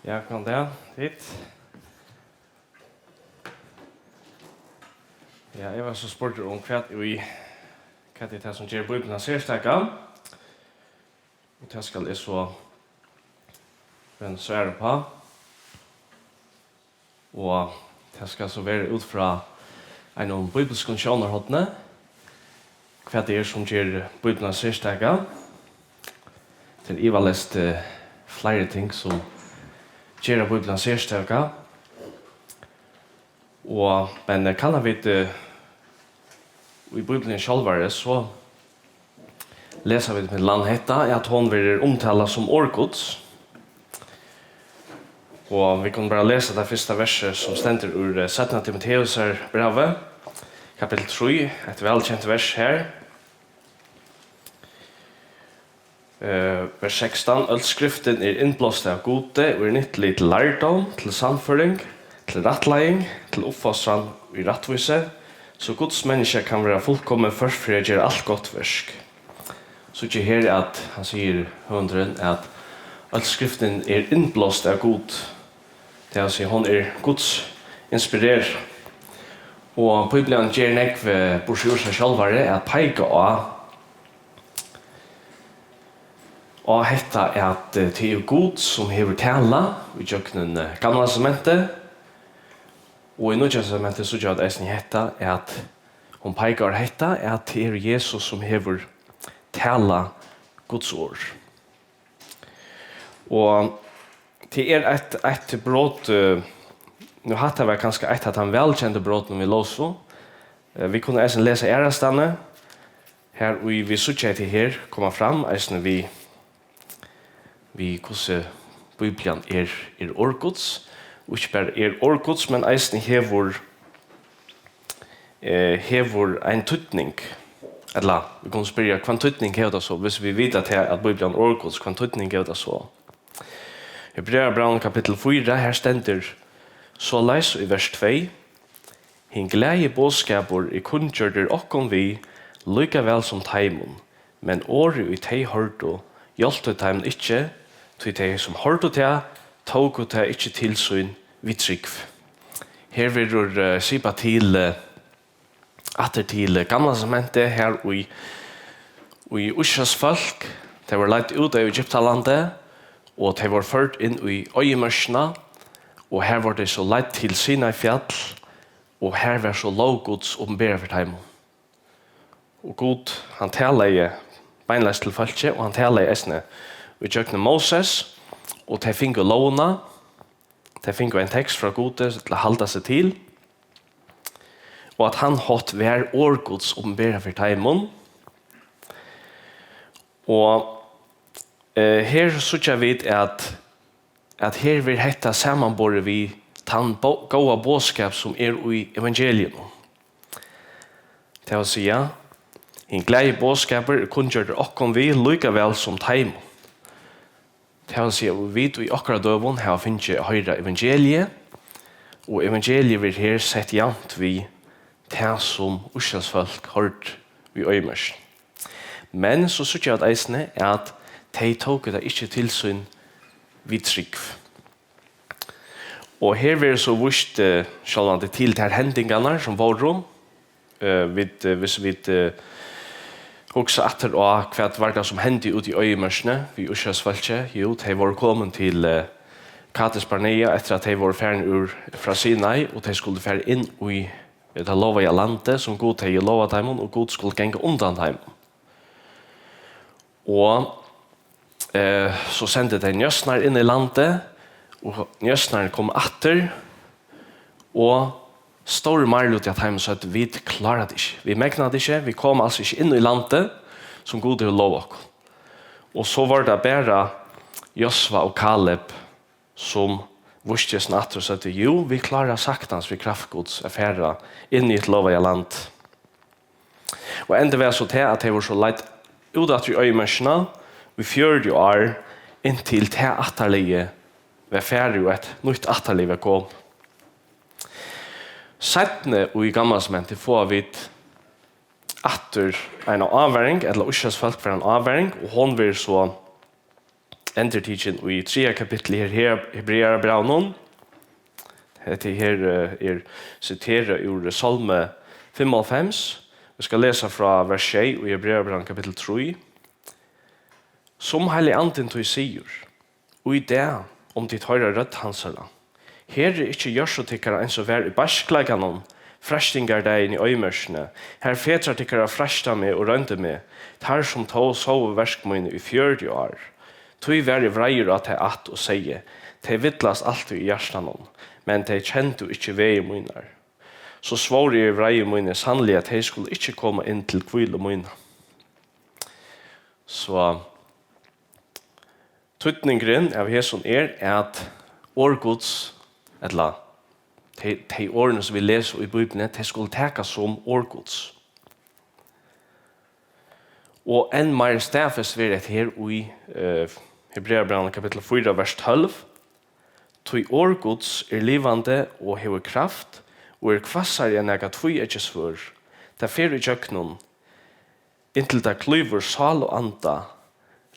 Ja, kan det. Hit. Ja, jeg var så spurt om hva det er som gjør Bibelen særstaka. Og det skal jeg så svare på. Og det skal så være ut fra en av bibelske kjønnerhåttene. Hva det er som gjør Bibelen særstaka. Til jeg har lest flere ting som gjør Bibelen særstaka. Men kan vi i Bibelen självare så läser vi med landhetta att hon vill omtala som orkods. Och vi kan bara läsa det första verset som ständer ur 17 Timoteus brevet, kapitel 3, ett välkänt vers här. Vers 16. All skriften innblåst av gode og nyttelig til lærdom, til samføring, til rattlegging, til oppfostran i rattvise, så Guds menneske kan være fullkommen først for å gjøre alt godt versk. Så ikke her at han sier hundren at all skriften innblåst av god. Det er å si hun Guds inspirer. Og Bibelen gjør nekve brosjur seg sjálfare at peika og hetta at det er god som hever tala i jøkkenen gamla testamentet. Og i Nya testamentet så gjør det eisen hetta at hun peikar hetta at det er Jesus som hever tala Guds ord. Og det er et brott, nu hatt det var kanskje et at han velkjente brott når vi låser. Vi kunne eisen lese ærestane, her og vi suttet til her kommer fram, eisen vi hvordan Bibelen orgods, og ikke bare orgods, men eisen hever en tøtning. Eller, vi kan spørre, hva tøtning hever det så? Hvis vi vet at Bibelen orgods, hva tøtning hever det så? Hebreerbrevet kapitel 4, her stender så leis i vers 2. Hin glæje bådskaper kunngjørder okkom vi, lykkavel som taimon, men året i tei hørto, hjelpte taimon ikkje, til de som hørte til, tog og til ikke tilsyn vid trygg. Her vil du sipa til atter til gamla testamentet her i Ushas folk. De var leit ut av Egyptalandet, og de var ført inn i øyemørsene, og her var de så leit til Sinai fjall, og her var så lovgods åpenbæret for dem. Og God, han taler beinleis til folket, og han taler esne vi tjøkne Moses, og de finner lovene, de finner en tekst fra Gud til å halda seg til, og at han hatt hver årgods åpenbæret for dem. Og her sørger vi at her vil hette sammenbåret vi den gode bådskap som i evangeliet. Det vil si, en glede bådskaper kunngjør det okkom vi lykkevel som dem. Det vil si, vi vet i akkurat døven har finnet høyre evangeliet, og evangeliet vil her sett jant vi det som uskjelsfolk hørt i øyemørsen. Men så synes jeg at eisene at de tok det ikke tilsyn vid trygg. Og her vil så vust sjålande til de hendingene som var rom, hvis vi også etter og hva var det som hendte ut i øyemørsene vi uskjelsfølge. Jo, de var kommet til Kades Barnea etter at de var ferdig fra Sinai, og de skulle ferdig inn i det lovet i landet som God hadde lovet dem, og God skulle gjenge undan dem. Og så sendte de njøsner inn i landet, og njøsneren kom etter, og stor marlut at heim så at vi klarar det ikke. Vi megnar det ikke, vi kom altså ikke inn i landet som God har lov oss. Og så var det bare Josva og Kaleb som visste snatt og sa at jo, vi klarar saktans vi kraftgods affæra inn i et lov i land. Og enda var så til at de var så leit ut at vi øyemørsene, vi fjørde jo inntil til atterlige ved ferdig og et nytt atterlige kom. Settene og i gammalsmentet får vi atter en avværing, eller uskjelsfolk for en avværing, og hon vil så endertidgen i 3 kapittel her Hebreer braunen. Det her citera ur Salme 55. Vi skal lesa fra vers 6 i Hebreer braunen kapittel 3. Som heilig anden tog sier, og i det om ditt høyre rødt hansara. Her ikkje gjørs og tikkara enn så vær i barsklaganon, freshtingar deg i øymørsene. Her fetrar tikkara freshta med og rønte med, tar som tog sove verskmøyne i 40 år. Tog vær i vreier at jeg at og sier, de vittlas alltid i hjertanon, men de kjente ikkje vei møynar. Så svår i vreier møyne sannlig at de skulle ikkje komme inn til kvile møyne. Så tydningren av hesson at årgods, eller de årene som vi leser i Bibelen, de skulle teka som årgods. Og en mer stafes ved et her i Hebreerbrevet kapittel 4, vers 12. Tui årgods livande og hever kraft, og kvassar enn ega tvoi ikke svør. Det fer i kjøknen, inntil det klyver sal og anda,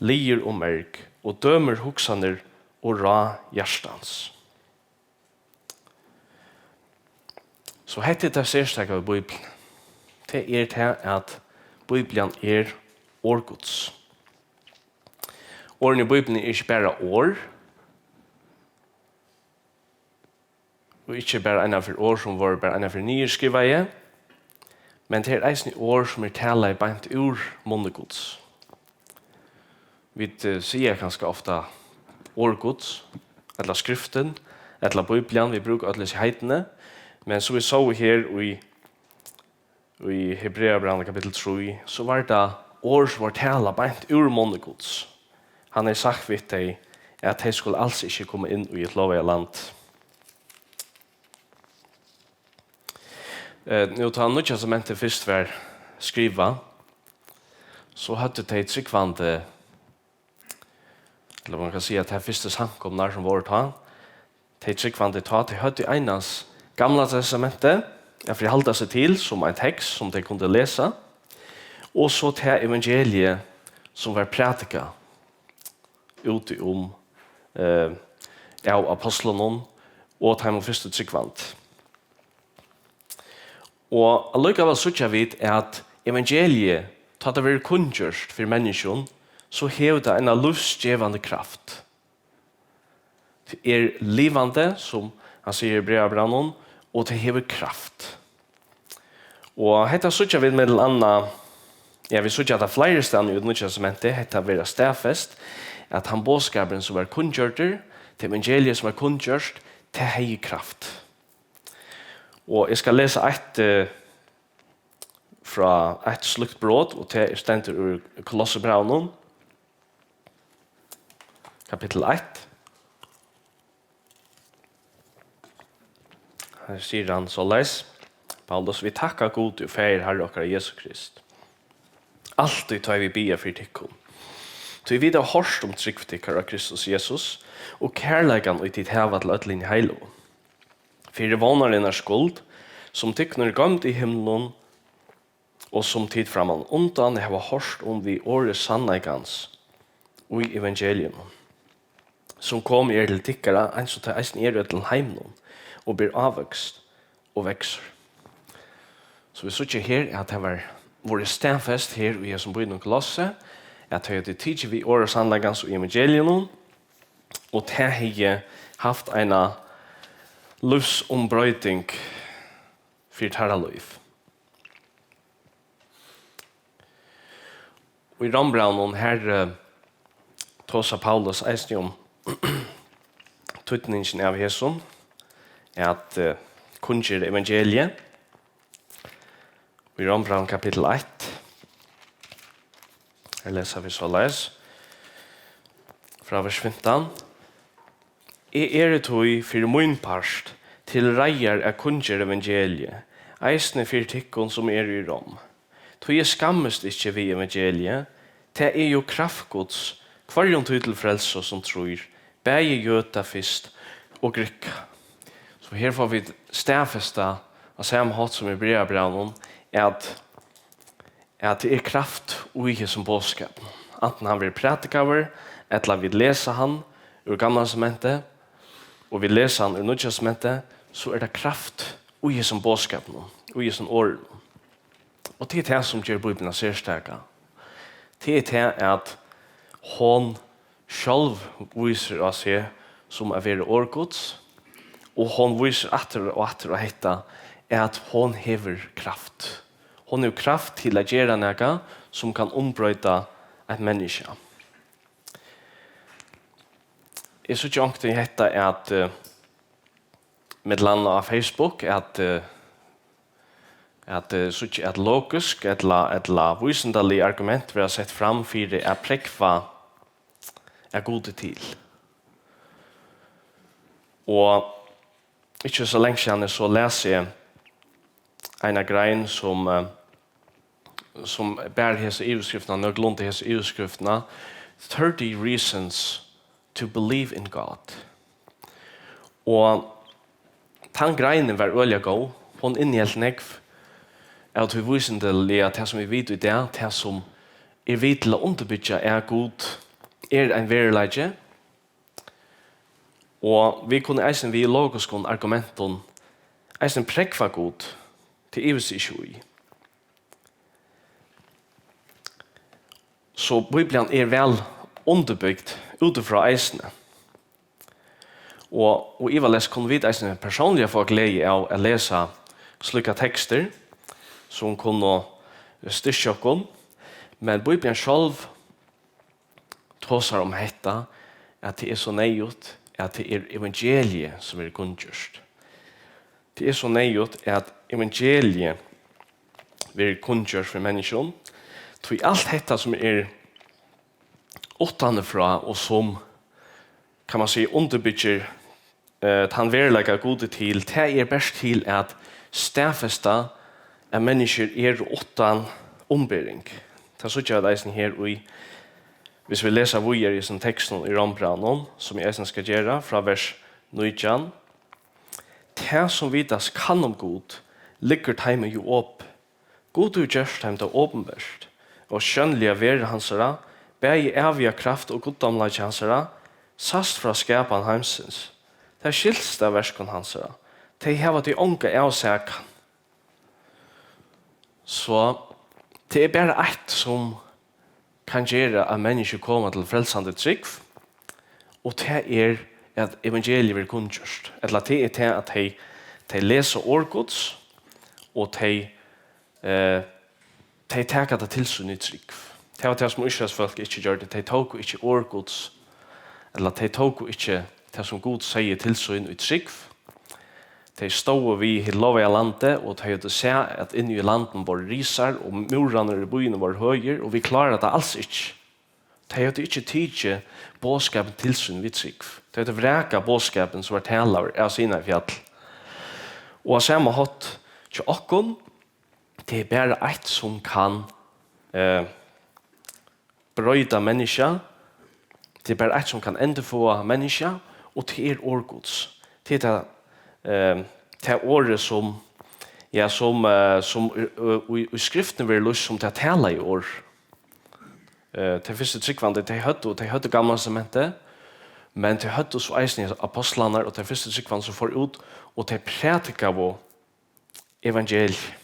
lier og merk, og dømer hoksaner og ra hjertans. Så hette det sérstak av Bibelen. Det til at Bibelen årgods. Årene i Bibelen ikke bare år, og ikke bare en av år som var bare en av nye skrivet, men det eisen år som tala i beint ur månegods. Vi sier kanskje ofta årgods, eller skriften, eller Bibelen, vi bruker alle heitene, men så vi så her i Hebreerbrevet kapittel 3, så var det år som var tala beint ur månegods. Han sagt vidt deg at de skulle alls ikke komme inn i et lovet land. Nå tar han nødja som mente først var skriva, så hadde de tryggvande, eller man kan si at det første samkomnar som var ta, de tryggvande ta, de hadde einans gamla testamentet, for de halda seg til som en tekst som de kunne lese, og så til evangeliet som var pratika ute om av apostlen og til de første tryggvand. Og allikevel sutja vi at evangeliet, ta det være kunngjørst for mennesken, så hever det en livsgivende kraft. Det livande, som han sier i Hebreerbrevet, og det hever kraft. Og hetta sutja vi med anna, vi sutja at det flere steder i Nødja som hetta vera stafest, at han båskapen som var kunngjørter, til evangeliet som var kunngjørst, til hei kraft. Og jeg skal lese fra et slukt brot, og til stenter ur Kolossebraunen, kapittel 1. Her sier han så leis, Paulus, vi takkar god og feir Herre okkar Jesus Krist. Alltid tar vi bia for tikkum. Så vi har hørt om tryggtikkar av Kristus Jesus, og kærleikan ut dit heva til ødlin heilo. Fyrir vånaren skuld, som tykkner gamt i himmelen, og som tid framan undan heva hørt om vi årets sannleikans og i evangelium, som kom til tikkara, en som tar eisen til heimnon, og blir avvøkst og vekser. Så vi sier her at det var våre stenfest her vi er som bor i noen Kolosse, at det er tidlig vi årets sannleikans og i evangelium, og det har haft en livsombrøyting for tæra liv. Og i Rambraunen her tåsa Paulus eisning om tydningen av Jesu, at kunngjør evangeliet. Og i Rambraunen kapittel 1, her leser vi så les, fra vers 15. Jeg tog for min parst til reier av kunngjør evangeliet, eisne for tikkun som i Rom. Tog jeg skammest ikke vi evangeliet, det jo kraftgods, kvarjon tog til frelse som tror, bæge gjøta fyrst og grykka. Så her får vi stafesta av samme hatt som i Hebreerbrevet, at det kraft og ikke som bådskap. Anten han vil prætikaver, eller vi leser han ur gamla testamentet, og vi leser han ur Nya testamentet, så det kraft i som bådskapen, og i som åren. Og det det som gjør Bibelen særstærka. Det at hon sjálv viser av seg som er være årgods, og hon viser atter og hetta at hon hever kraft. Hon har kraft til å gjøre noe som kan ombrøyta et menneske. Jeg synes ikke til hetta at med landa av Facebook at such at logisk eller visendalig argument vi har sett fram for det prekva gode til. Og ikke så lenge siden så leser jeg en grein som bærer hese iveskriftene, nøglund til hese iveskriftene, 30 reasons to believe in God. Og den greinen var øyelig god, hun innhjelt negv, at vi viser til at det som vi vet i det, det som vidt til å underbygge god, en verilegge, og vi kunne eisen vi logiske argumenten eisen prekva god til ives i. Så Bibelen vel underbygd utifra eisene. Og i les kunne vi eisen personlige få glede av å lese slike tekster som kunne styrke oss, men Bibelen selv tåsar om dette at det så nøyut at det evangeliet som kunngjørst. Det så nøyut at evangeliet kunngjørst for mennesken. Så alt dette som utanfra og som, kan man si, underbygger han verlega gode til, det best til at stafesta at mennesker utan ombering. Det så ikke at her i hvis vi leser videre i sin teksten i Rombranen, som jeg skal gjøre, fra vers 9. Det som vidas kan om god, ligger teimen jo opp. God og gjørst heim til åpenbørst, og skjønnlige ver hansara, bæg evige kraft og goddomlige hansara, sast fra skapan heimsins. Det skilst av verskon hansara. Det heva til unge avsækan. Så det bare ett som kan gjøre at mennesker kommer til frelsende trygg, og det at evangeliet vil kunngjørst. Eller det at de leser årgods, og de tager det til seg nytt trygg. Det var det som Israelsfolk ikke gjør det. De tok ikke årgods, eller de tok ikke det som Gud sier til seg nytt trygg. De stod vi i lovet landet, og de hadde se at inne i landet var risar, og murene i byene var høyer, og vi klarer det alls ikke. De hadde ikke tidlig bådskapen til sin vittrykk. De hadde vreka bådskapen som var taler av sine fjall. Og av samme hatt til åkken, det bare et som kan brøyda mennesker, det bare et som kan endefå mennesker, og det årgods. Det det året som i skriften vil lyst som det taler i år. Det første tryggvande, de høtte gamle testamentet, men de høtte så eisen i apostlene, og det første tryggvande som får ut, og de prætika på evangeliet.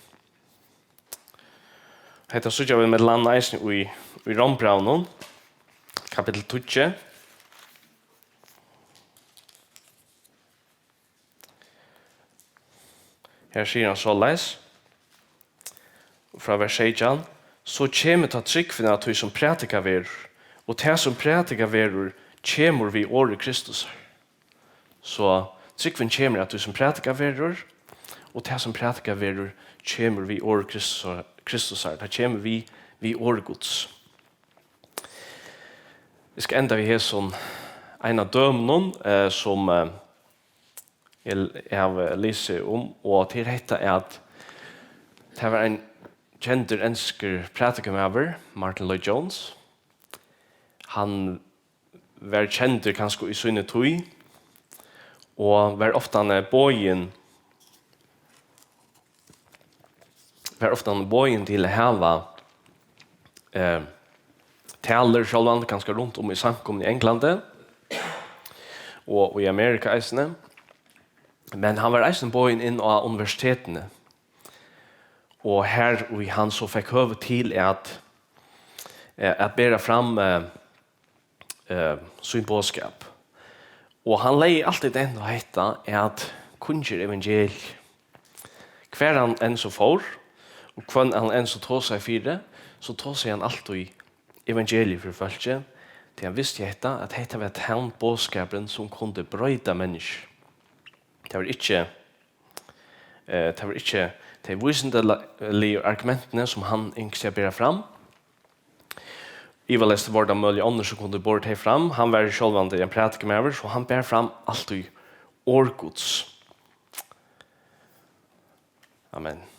Hetta sutja vi med land eisen i Rombraunen, kapitel 20. Her sier han så leis, fra vers 16, så kommer ta tryggfinne at vi som prætika verur, og det som prætika verur, kommer vi året Kristus. Så tryggfinne kommer at vi som prætika verur, og det som prætika verur, kommer vi året Kristus. Det kommer vi året Guds. Vi skal enda vi her som en av dømene som jeg har lyst om, og til dette at det var en kjenter ensker pratikermaver, Martin Lloyd-Jones. Han var kjenter kanskje i sønne tøy, og var ofte bøyen til å hava taler självan ganska runt om i samkommen i England och i Amerika eisne. Men han var eisen boen inn av universitetene. Og her og han så fikk høve til at bæra fram sin bådskap. Og han lei alltid den å heta at kunger evangeliet. Hver han enn så får, og hver han enn så tog seg fire, så tog seg han alltid evangeliet for følge, til han visste at dette var den bådskapen som kunne brøyda mennesker. Det var ikke de visendelige argumentene som han ikke bæra fram. Iva leste var det mulig andre som kunne bort det fram. Han var sjølvande en prætiker med oss, og han bæra fram alltid årgods. Amen.